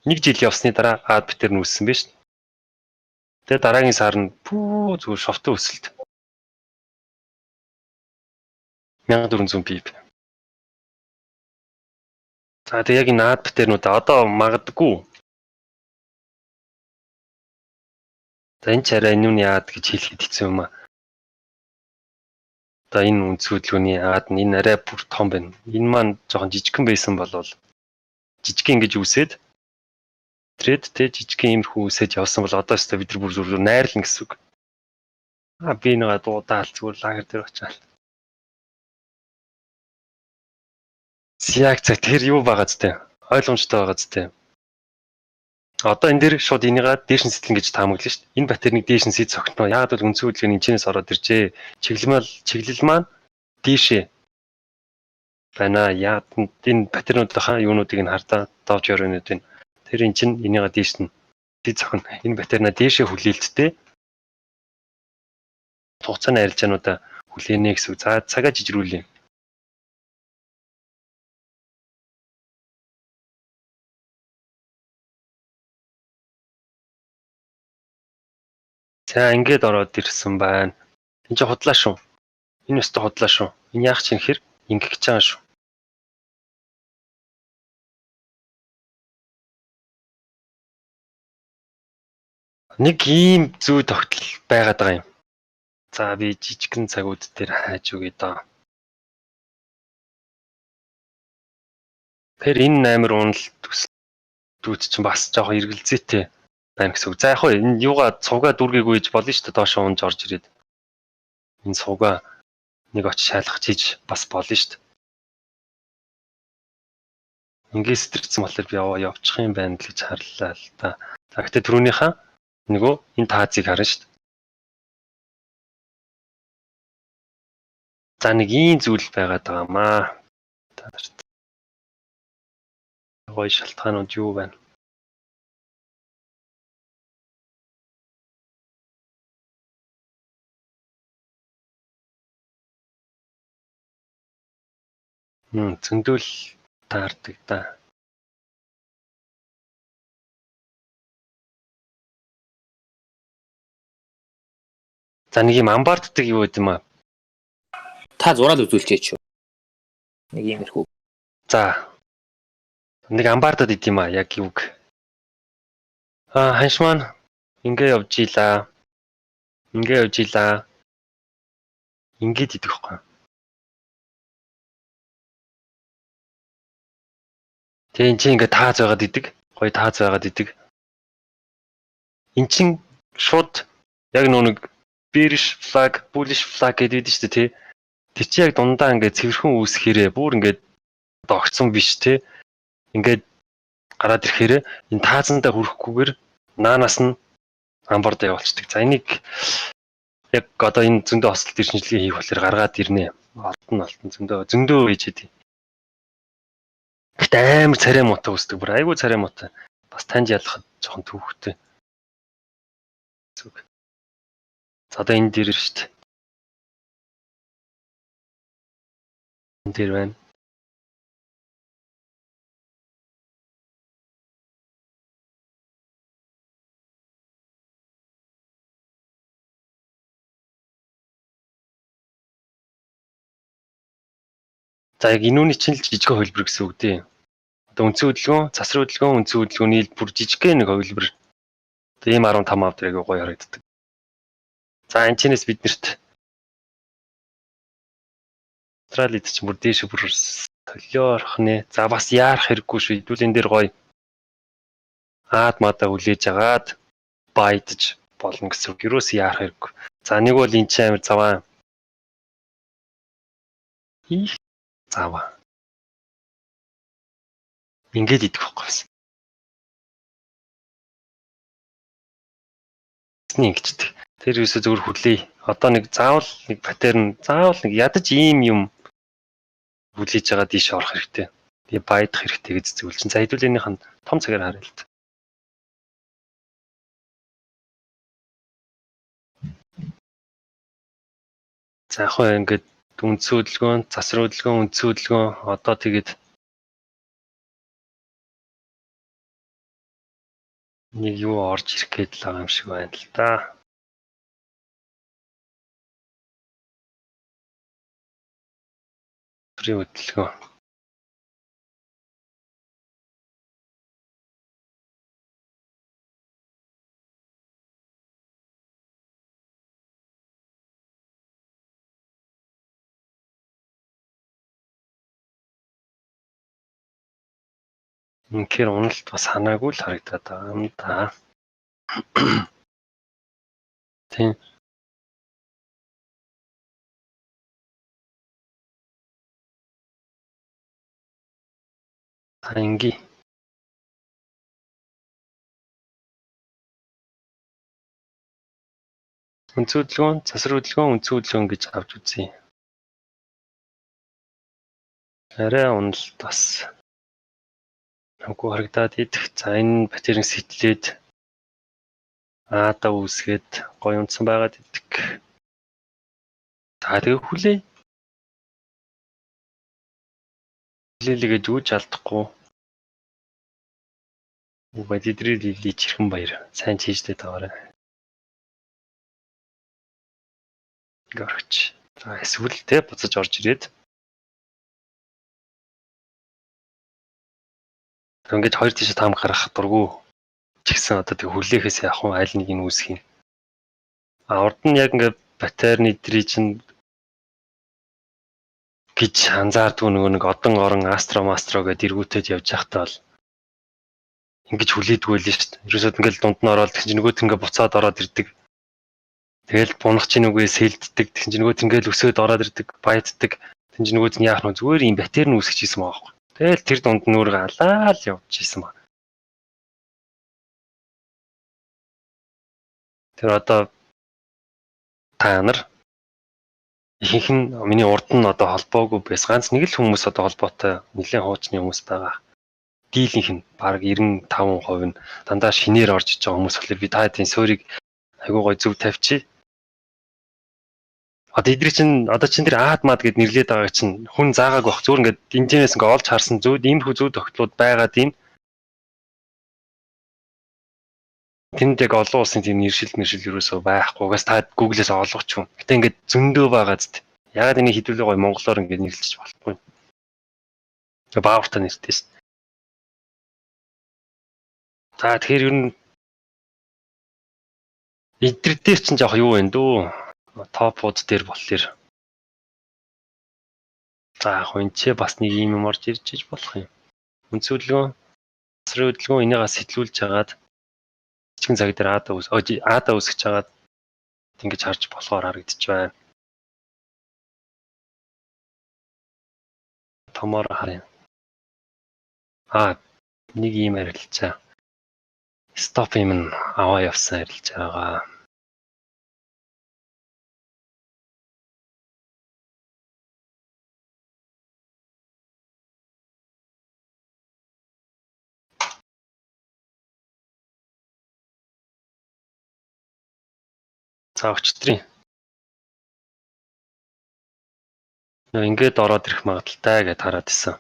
1 жил явсны дараа ад паттерн үүссэн биз шүү дээ. Тэгээ дараагийн сар нь зүгээр шовтон өсөлт. 1400 pip. За тэгээ яг энэ ад паттернууд одоо магадгүй. За энэ ч арай энүүний ад гэж хэлэхэд хэцүү юм аа. Одоо энэ үндс хөдөлгөөний ад нь энэ арай бүр том байна. Энэ маань жоохон жижигхэн байсан болвол жижигхэн ингэж үсээд тред тэ жижигхэн иймэрхүү үсээд явсан бол одоо өстө бид нар бүр зүгээр найрлна гэсэн үг. Би нэгэ дуудаал зүгээр лагер дээр очиад. Яг за тэр юу байгаа зү? Ойлгомжтой байгаа зү. Одоо энэ дээр шууд энийгээ дээшин сэтлэн гэж таамаглана шүү дээ. Энэ батерныг дээшин сэт цогтноо. Яагаад бол үндсэн хөдөлгөөний энэчнээс ороод иржээ. Чиглэл маань дээшээ байна. Яа энэ патернуудынхаа юунуудыг нь хардаа давж өрөөнүүд нь. Тэр эн чинь энийгээ дээш нь зохино. Энэ патернаа дээшээ хүлээлттэй хугацааны арилжаануудаа хүлээнэ гэсэн үг. За цагаа жижигрүүлээ. За ингээд ороод ирсэн байна. Энд чинь худлаа шүү. Энэ өстө худлаа шүү. Энэ яах чинь хэр ингэх гэж байгаа шүү. Нэг ийм зүй тогтол байгаад байгаа юм. За би жижигхэн цагууд дээр хайж үгүй даа. Тэр энэ амар унал дүүд чинь бас жоохон эргэлзээтэй байна гэсэн үг. За яг хөө энэ юугаа цугаа дүргээгүй гэж болно шүү дээ. Доошоо унж орж ирээд. Энэ цугаа нэг очиж шалгах чиж бас болно шүү дээ. Ингээд сэтэрсэн болохоор би явчих юм байна л гэж харлаа л та. За гэхдээ түрүүнийхээ нөгөө энэ таазыг харна шүү дээ. За нэг ийм зүйл байгаад байгаамаа. Гоё шалтгаанууд юу байна? Зөндөл таардаг да. За нэг юм амбарддаг юу гэдэм аа. Та зураад үзүүлчихээч шүү. Нэг иймэрхүү. За. Нэг амбардад идэм аа яг юг. Ханш маань ингээ явж ийла. Ингээд идэх байхгүй. Тэгээ эн чинь ингээ тааз байгаад идэг. Гоё тааз байгаад идэг. Эн чинь шууд яг нэг bearish flag, bullish flag гэдэг шүү дээ тий. Тэр чинь яг дундаа ингээ цэвэрхэн үүсэхээрээ бүр ингээ огцсон биш тий. Ингээд гараад ирэхээр энэ таазандаа хүрэхгүйгээр наанаас нь амбарда явуулчихдаг. За энийг яг одоо энэ зөндөө хосолт иршинжлэгийг хийх болохоор гаргаад ирнэ. Алтан зөндөө хийж идэв. Гэтэ амар царай муутай үсдэг. Бүр айгүй царай муутай. Бас таньж ялахад жоохон төвхтэй. Зүг. За одоо энэ дээр шүү дээ. Энэ дээр байна. За яг энүүний чинь л жижиг хувилбар гэсэн үг дээ. Одоо үндсэн хөдөлгөөн, засвар хөдөлгөөн, үндсэн хөдөлгөөний бүр жижигхэн нэг хувилбар. Тэгээ ийм 15 авд яг гоё харагддаг. За энэ чинээс биднэрт Австралид ч бүр дээш бүр толиорох нэ. За бас яарах хэрэггүй шүү. Хэдүүл энэ дээр гоё аад мадаа хүлээж агаад байдж болно гэсэн үг. Юурээс яарах хэрэггүй. За нэг бол энэ чинь амар заваа. Их заваа. Ингээд идэх байхгүй байсан. Ингэждэг. Тэр юусоо зөвхөн хүлээе. Одоо нэг заавал нэг паттерн, заавал нэг ядаж ийм юм хүлээж байгаа дийш орох хэрэгтэй. Тэгээ баядах хэрэгтэй гэж зөвлөсөн. За хэдүүлэнийх нь том цагаар харъя л та. За яг хөө ингээд үндсэн хөдөлгөөн, засвар хөдөлгөөн, үндсэн хөдөлгөөн одоо тэгээд нэг юу орж ирэх гээд л байгаа юм шиг байна л да. Хөдөлгөөн. Үнэхээр уналт бас ханаагүй л харагдаад байгаа юм да. Тийм. Анги. Үндсэн хөдөлгөөн, засвар хөдөлгөөн, үндсэн хөдөлгөөн гэж авч үзье. Арай унал бас намгүй харагдаад идэх. За энэ батерийн сэтлээд аада үүсгээд гоё унтсан байгаад идэх. За тэгээ хүлээ. Хүлээлгээд юу ч алдахгүй. Бадидрий лили чихэн баяр. Сайн чийжтэй таарай. Горч. За эсвэл те буцаж орж ирээд. Ингээд хоёр тийш таам гаргах дурггүй. Ч гэсэн одоо тэг хүлээхээс явах уу аль нэг нь үүсэх юм. Урд нь яг ингээд батарейны дрий чинь гэж анзаардгүй нэг одон орон астро мастро гэдээ эргүүтээд явж байхдаа бол ингэж хүлээдгүй л шүү дээ. Ерөөсөд ингээд дунд нь ороод тэгж нөгөөт ингээд буцаад ороод ирдэг. Тэгэл бунах чинь үгүй сэлддэг. Тэгж нөгөөт ингээд өсөөд ороод ирдэг, баяддаг. Тэгж нөгөөт нь яах нь зүгээр юм батарей нь үүсгэжсэн байгаа байхгүй. Тэгэл тэр дунд нь өөр галаа л явж ийсэн ба. Тэр одоо та нар ихэнх нь миний урд нь одоо холбоогүй байс. Ганц нэг л хүмүүс одоо холбоотой нэлээд хуучны хүмүүс байгаа. Дийлийнх нь баг 95% нь дандаа шинээр орж иж байгаа хүмүүс болохоор би та хэдийн суурийг айгуу гой зөв тавьчих. Одоо эдгээр чинь одоо чин тэр аад мад гэд нэрлээд байгаа чинь хүн заагааг баг зүгээр ингээд энэнээс ингээд олж харсан зүуд иймэрхүү зүуд тогтлууд байгаад юм. Тэнд яг олон улсын тийм нэршил ерөөсөө байхгүйгээс та Google-ээс олгоч юм. Гэтэ ингээд зөндөө байгаа зү. Ягаад энийг хэдүүлээ гой монголоор ингээд нэрлэж болохгүй. Баавартай нэртэй шүү. За тэгэхээр ер нь эдгээр дээр чинь жоох юу вэ дөө? Топууд дээр болохоор. За яг энэ ч бас нэг юм орж ирж иж болох юм. Үнцөдлгөө асрын хөдөлгөөн энийгээ сэтгүүлж хагаад чихэн цаг дээр аада үсгэж хагаад ингэж харж болохоор харагдчих байна. Томоор харъя. Нэг юм арилжаа. Стоп юм аваа явсан арилж байгаа. За өчтөрийн. Ингээд ороод ирэх магадaltaй гэж хараад исэн.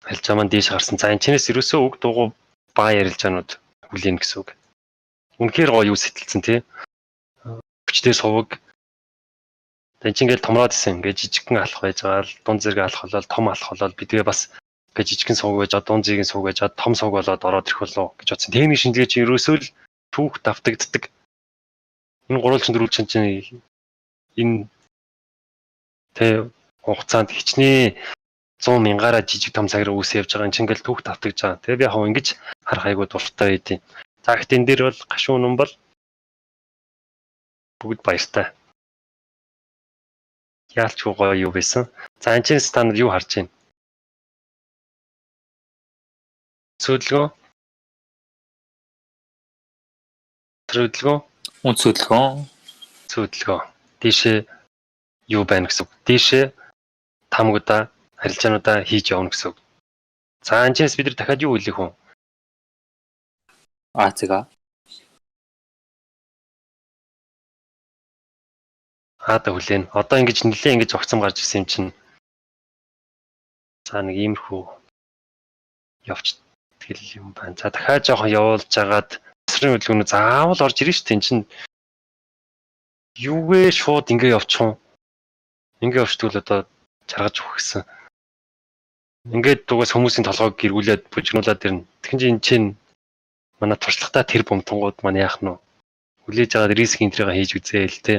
Арилжаа маань дээш гарсан. За энэ чинээс ерөөсөө үг дуугүй баа ярилжаанууд хүлээн гэсэн үг. Үнэхээр гоё юу сэтэлцэн тий. Өчтөр сувг. Тэн чинь ингээл томроод исэн. Ингээд жижигхэн алах байж байгаа л дунд зэрэг алах болол том алах болол би тэгээ бас ингээд жижигхэн сувг байж дунд зэргийн сувг байж том сувг болоод ороод ирэх болов гэж бодсон. Техник шинжилгээ чинь ерөөсөө л түүх давтагддаг. Энэ гурвалжин дөрвөлжин чинь энэ тэ хугацаанд хичнээн 100 мянгаараа жижиг том цагаар үүсэж явж байгаа. Энд чинь ингээл түүх давтагдж байгаа. Тэгээ би яг ингэж харах айгуу дуртай байдیں۔ За гэхдээ энэ дээр бол гашуун ном бол бүгд баяртай. Яалч гоё юу байсан. За энэ чинь стандарт юу харж байна? Сөдлгөө. Сөдлгөө. Дээшээ юу байна гэсэн үг. Дээшээ тамгуудаа харилцаануудаа хийж явна гэсэн үг. За энэ чинь бид нар дахиад юу хэлэх вэ? Аацгаа. Аада хүлээн. Одоо ингэж нэлээ ингэж огцом гарч ирсэн юм чинь. За нэг иймэрхүү явж тэгэл юм байна. За дахиад жоохон явуулж агаад асрын хөдөлгөөнөө заавал орж ирнэ шүү дээ. Энд чинь юугээ шууд ингэ явчих юм. Ингэ явчихвал одоо чаргаж өгөх гэсэн. Ингээд дугаас хүмүүсийн толгойг гэргүүлээд бужигнуулаад ирнэ. Тэгэх чинь энэ чинь манай туршлагатай тэр бомтонгууд маань яах нь вэ? Хүлээж аваад риск энтрийг хийж үзээл тэ.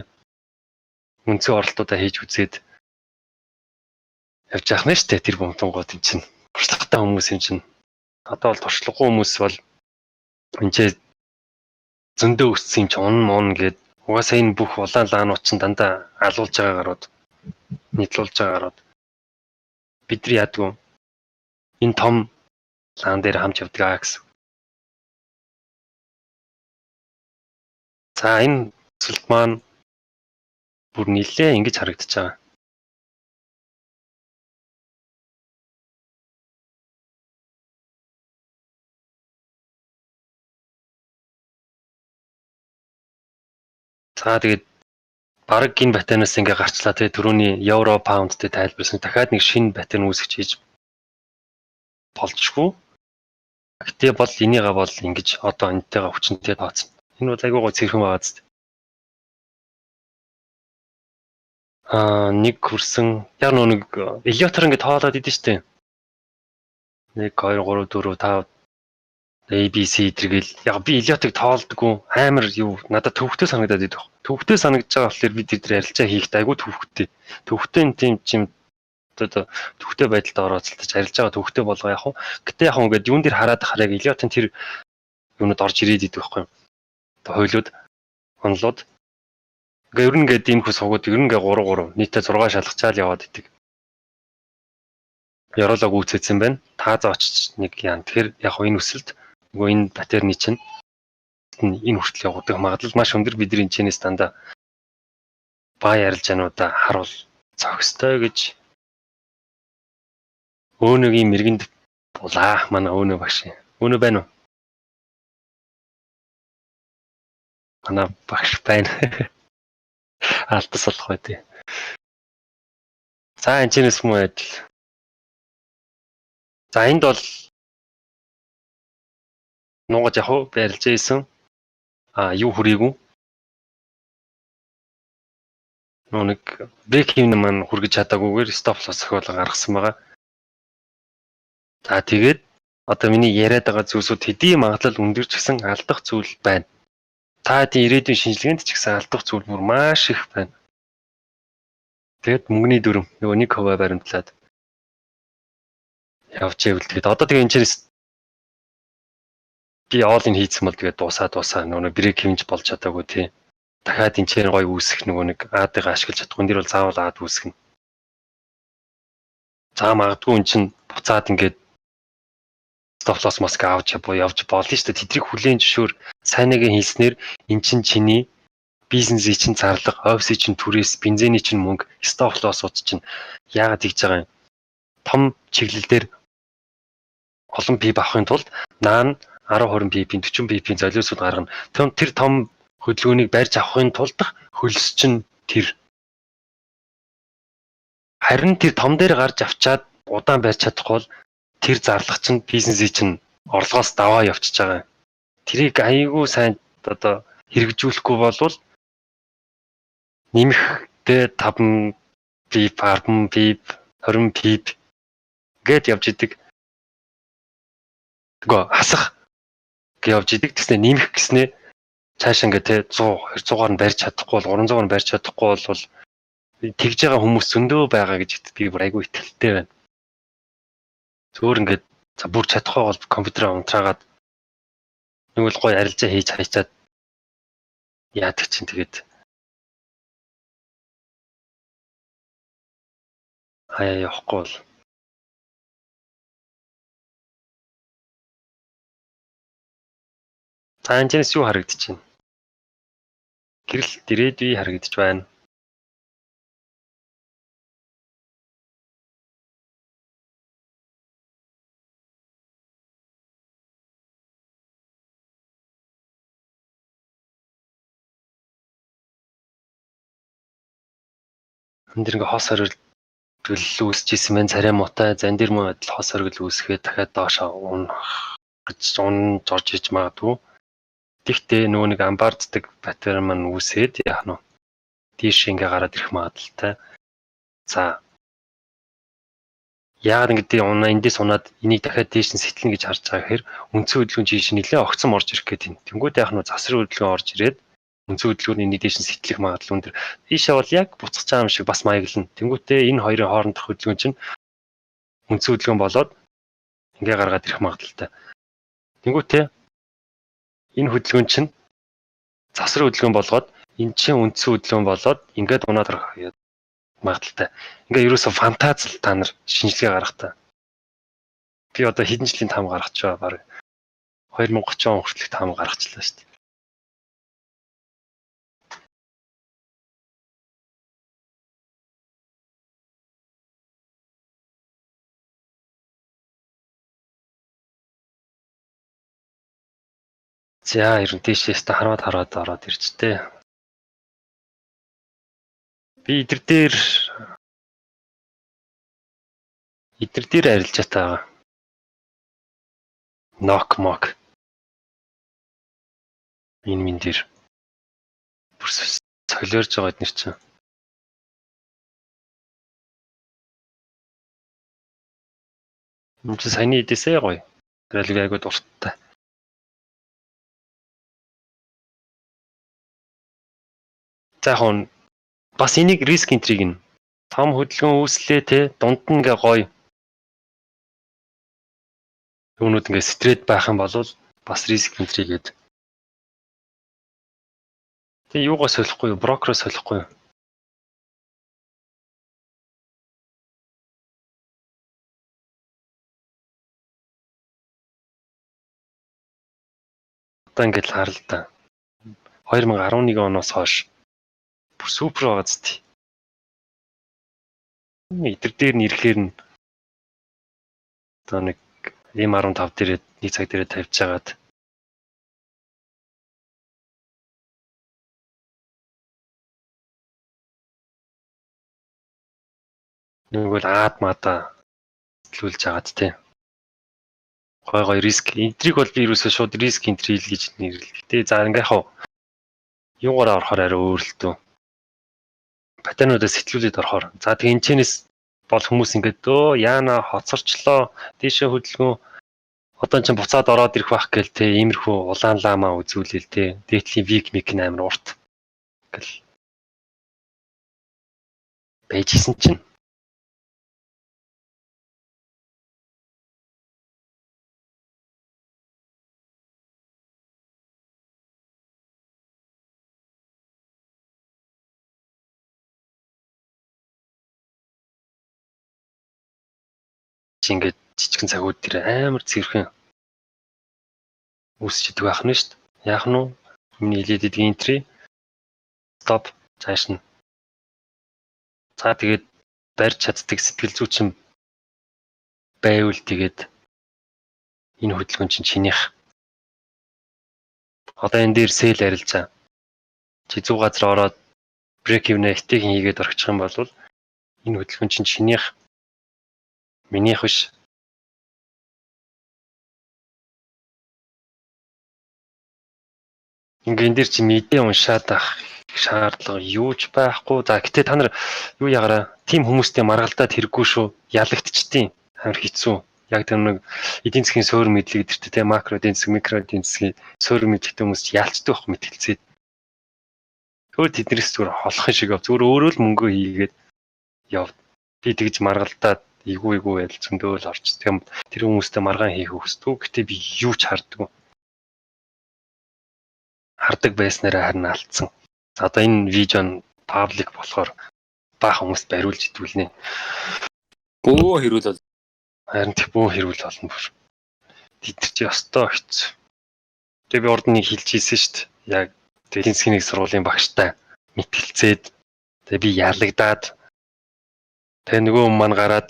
Үнцэн оролтуудаа хийж үзээд явж яах нь шүү дээ тэр бомтонгууд энэ чинь. Туршлагатай хүмүүс юм чинь. Одоо бол туршлагагүй хүмүүс бол энэ ч зөндөө өссөн юм чи мон гээд угаасаа энэ бүх улаан лаанууд чинь дандаа алуулж байгаа гарууд нийтлүүлж байгаа гарууд бидний яадгүй энэ том лаан дээр хамж явдаг гэсэн. За энэ төсөлт маань бүр нэлээ ингэж харагдаж байгаа. За тэгээд бараг энэ батанаас ингээ гарчлаа. Тэгээд түрүүний евро, паундтэй тайлбарсан. Дахиад нэг шинэ батан үүсгэж хийж болчихгүй. Гэтэ бол энийгээ бол ингэж одоо энэтэйгээ хүчнтэй тооцсон. Энэ бол айгүй гоо цэрхэн байгаа зү. Нэг хүрсэн. Яг нэг Элиотор ингэ тоолоод идэв штэ. 1 2 3 4 5 ABC тэргээл яг би Элиотыг тоолдоггүй амар юу надад төвхтэй санагдаад идэв. Төвхтэй санагдаж байгаа болохоор би тэр арилжаа хийхдээ айгүй төвхтэй. Төвхтэй энэ тийм чим одоо төвхтэй байдалд орооцолтож арилж байгаа төвхтэй болгоо яг хуу. Гэтэ яг ингээд юун дээр хараад хараг Элиотын тэр юунод орж ирээд идэв байхгүй юу. Одоо хойлоод онлоод ингээ ер нь ингээд ийм хус суугаад ер нь ингээ 3 нийтээ 6 шалгачаал яваад идэг. Яролог үүсгэсэн байна. Та за очиж нэг яан. Тэгэхээр яг хуу энэ өсөлт нөгөө энэ паттерны чинь энэ хүртэл явуудаг магадлал маш өндөр бидний чинээс дандаа баа ярилж януудаа харуул зохистой гэж өөнийг мэргэнд булаа манай өөнөө багш. Өөнөө байна уу? Манай багш байна. Алтас болох бай тээ. За энэ чинээс муу адил. За энд бол нуугаж яг барилж ийсэн. Юу хүрээгүй. Нэг брейк юм маань хүргэж чадаагүйгээр стоп лосс зохиол гаргасан байгаа. За тэгээд одоо миний яриад байгаа зүйлсүүд хэдийн магадлал өндөр ч гэсэн алдах зүйл байна. Та тийм ирээдүйн шинжилгээнд ч гэсэн алдах зүйл бүр маш их байна. Тэгээд мөнгөний дүрм нөгөө 1% баримтлаад явж ивэл тэгээд одоо тэгээ энэ чинь би оолыг хийцэн бол тэгээд дуусаа нөгөө брейк хэмж болж чадаагүй тий. Дахиад энэ чинь гоё үүсэх нөгөө нэг АД-ыг ашиглаж чадахгүй энэ бол заавал АД үүсгэнэ. За магадгүй эн чинь буцаад ингээд стоп лосс маск авч явж болно шүү дээ. Тэдрийг хүлээн зөвшөөр сайнагийн хэлснээр эн чинь чиний бизнесийн чинь зарлага, офисын чинь түрээс, бензиний чинь мөнгө, стоп лоссууд чинь яагаад хийж байгаа юм? Том чиглэл дээр олон пип авахын тулд наан 10 20 пипийн 40 пипийн золиосууд гаргана. Тэр том хөдөлгөөнийг барьж авахын тулд хөлс чинь тэр. Харин тэр том дээр гарч авчаад удаан барьж чадахгүй бол тэр зарлах чинь бизнесийн чинь орлогоос даваа явчихж байгаа. Тэрийг аяйгүй сайн одоо хэрэгжүүлэхгүй болвол нэмэхтэй 5 пип, 10 пип, 20 пип гэд явж идэг. Тэгвэл хасах гэж явж идэг. Тэснэ нэмэх гэснээ цаашаа ингээ те 100 200-аар нь барьж чадахгүй бол 300-аар нь барьж чадахгүй бол тэгж байгаа хүмүүс зөндөө байгаа гэж би бүр айгүй итгэлтэй байна. Зүгээр ингээд за бүр чадахгүй бол компьютераа унтраагаад нэг л гоё арилжаа хийж хайчаад яадаг чинь тэгээд хаяа явахгүй бол за энэс юу харагдаж байна? Гэрэл ирээдүй харагдаж байна. Энд дэр ингээ хос хоригдол үүсчихсэн байна. Царай муутай зан дээр муу адил хос хоригдол үүсгээд дахиад доошоо унах гэж унж орж иж магадгүй. Тэгтээ нөгөө нэг амбарддаг паттерн маань үүсээд яах нь тийш ингээ гараад ирэх магадaltaй. За яагаад ингэдэг унаа эндээс унаад энийг дахиад дээш нь сэтэлнэ гэж харж байгаа гэхээр үндсэн хөдөлгөөн жишээ нь нэлээд огцом орж ирэх гэдэг юм. Тэнгүүд яах нь засрын хөдөлгөөн орж ирээд үндсэн хөдөлгөөний энийг дээш нь сэтэлэх магадлал өндөр. Ийшээ бол яг буцах байгаа юм шиг бас маяглана. Тэнгүүтээ энэ хоёрын хоорондох хөдөлгөөн чинь үндсэн хөдөлгөөн болоод ингээ гаргаад ирэх магадaltaй. Тэнгүүтээ энэ хөдөлгөөн чинь засрын хөдөлгөөн болгоод энэ чинь үндсэн хөдөлгөөн болоод ингээд унаад гарах магадaltaй. Ингээ ерөөсө фантазл та нар шинжилгээ гаргах та. Би одоо хэдэн жилийн таам гаргаж байгаа баг 2030 он хүртэлх таам гаргачлаа шүү дээ. За ер нь тийшээс та хараад ороод ирж тээ. Би идэр дээр арилж байгаа. Нок мок. Энэ дээр бүр цоглоорж байгаа эднэр чинь. Мөн саяны идэсээ гоё. Арилга айгуу дуртай. За яг бас энийг риск энтриг нь том хөдөлгөөн үүслээ те дунд нь ингээ гоё. Юунууд ингээ стрейт байх юм бол бас риск энтриг гээд. Тэг юугаа солихгүй юу? Брокероо солихгүй юу? Одоо ингээд харал та. 2011 оноос хойш бүр супер байгаа зү. Идэр дээр нь ирэхээр нь одоо нэг M15 дээрээ нэг цаг дээрээ тавьж жагаад нэг бол аад мада төлүүлж жагаад тий. Гой риск энтриг бол би юусоо шууд риск энтрил гэж нэрлэв. Тэ за ингээ яхав. Юугаараа орохоор арай өөр л дөө. Паттернуудаа сэтгүүлээд орохоор. За тэг энэчнээс бол хүмүүс ингээд өө яана хоцорчлоо. Дээшээ хөдөлгөөн одоо ч буцаад ороод ирэх байх гээл те иймэрхүү улаан ламаа үзүүлээл те. Дээдлийн вик мик амар урт. Гэл байжсэн чинь ингээд жижигэн цагууд дээр амар цэвэрхэн үсч идэг байх нь шүү дээ. Яах нь вэ? Миний хэлээд идэг энтри стоп цааш нь. За тэгээд барьж чаддаг сэтгэл зүйчин байвал тэгээд энэ хөдөлгөөн чинь чинийх. Одоо энэ дээр сейл арилжаа. Чи 100 газар ороод брейк ивнэ стейк хийгээд орчих юм бол энэ хөдөлгөөн чинь чинийх. Минийх биш. Ингээ энэ дээр чи мэдээ уншаад ах шаардлага юу ч байхгүй. За гэтээ та нар юу ягаараа тим хүмүүстэй маргалдаад хэрэггүй шүү. Ялагдчихдээ амар хэцүү. Яг тэр нэг эдийн засгийн суур мэдлэг гэдэртэй те макро эдийн засаг, микро эдийн засгийн суур мэдлэгтэй хүмүүс яалцдаг байх мэтгэлцээд. Тэгвэл тэднээс зүгээр холох шиг зүгээр өөрөө л мөнгө хийгээд яв. Би тэгж маргалдаад игүү байл зөндөөл орч. Тэгэхээр тэр хүмүүстэй маргаан хийх хүсдэг. Гэтээ би юу ч харддаг. Хардаг байснараа харин алдсан. Одоо энэ видео нь паблик болохоор бага хүмүүст бариулж идвэлнэ. Бөө хэрүүл бол Харин тэг бөө хэрүүл болно бүр. Тэд чи ёстой хэцүү. Тэгээ би урд нь хэлж ийсэн шүү дээ. Яг эдийн засгийн нэг сургуулийн багштай мэтгэлцээд тэгээ би ялагдаад тэгээ нөгөө маань гараад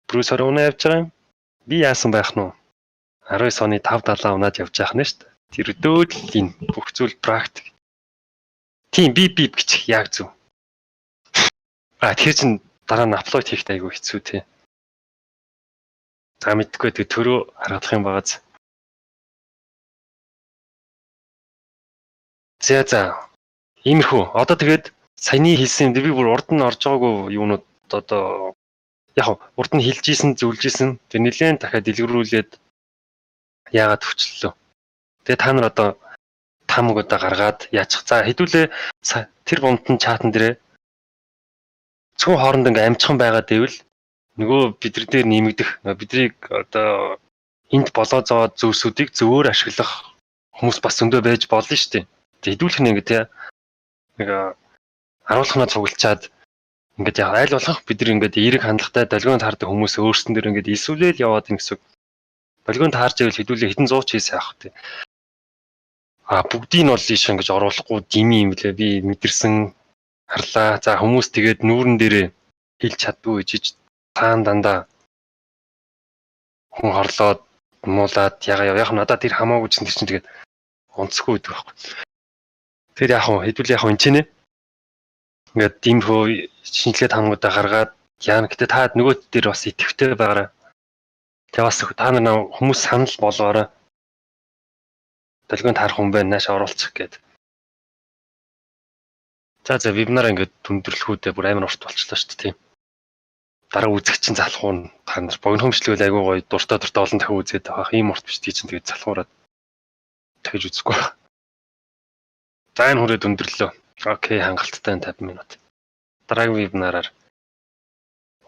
Брюс орооно явж байгаа юм. Би яасан байх нь вэ? 19 оны 5-7 унаад явж байх нь шүү дээ. Тэр өдөөд л энэ бүх зүйл практик. Тийм би гэж яг зөв. Тэгэхээр чин дараа нь апплод хийх айгүй хэцүү тий. За мэдгүй тэг төрөө харагдах юм багаз. За. Иймэрхүү. Одоо тэгээд саяны хэлсэн юм би бүр урд нь орж байгаагүй юунууд одоо яг урд нь хэлж ийсэн зөвлөжсэн. Тэг нэлээд дахиад дэлгэрүүлээд яагаад төвчлөлөө. Тэгээ та нар одоо тамгуудаа гаргаад яачих. За хэдүүлээ тэр бомтон чатан дээрээ зөвхөн хооронд ингээм амжхан байгаад байвал нөгөө бидэр дээр нэмэгдэх бидрийг одоо энд болоо зоо зүйлсүүдийг зөвөр ашиглах хүмүүс бас зөндөө байж болно шүү дээ. Тэг хэдүүлэх нь ингээ тий нэг харуулхнаа цуглчаад ингээд яг айл болох бид нар ингээд эерэг хандлагатай долгионд хардаг хүмүүс өөрсдөн дээр ингээд исүүлэл яваад ин гэсэн. Долгионд таарч ивэл хэдүүлээ хэдэн 100 ч хийсэн яах вэ? Бүгдийг нь бол ийш ингэж оруулахгүй дими юм лээ би мэдэрсэн харлаа. За хүмүүс тэгээд нүүрэн дээрээ хэлж чаддгүй жиж таан дандаа хүн хорлоод муулаад яг надад тэр хамаагүй ч тэр чинь тэгээд онцгүй байдаг байхгүй. Тэр яг хэдүүл яг энэ ч нэ Ингээд тиймэрхүү шинжилгээ тангуудаа гаргаад яана гэтээ та нөгөө дээр бас идэвхтэй байгаарай. Тэгээ бас та нар хүмүүс санал болгоорой. Долгион таарах хүн байна нааш оруулчих гээд. За вебинараа ингээд дүндэрлэхүүдээ бүр амар урт болчихлоо шүү дээ тийм. Дараа үзэгчин залхуун та нар богино хөмшлөл айгуу гоё дуртай олон дахин үзээд авах ийм урт биш тийм тэгээд залхуураад тэгж үзэхгүй. За энэ хүрээ дүндэрлээ. Окей, хангалттай 50 минут. Дараагийн вебинараар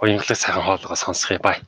уянгалаг сайхан хоолойгоо сонсгоё. Бай.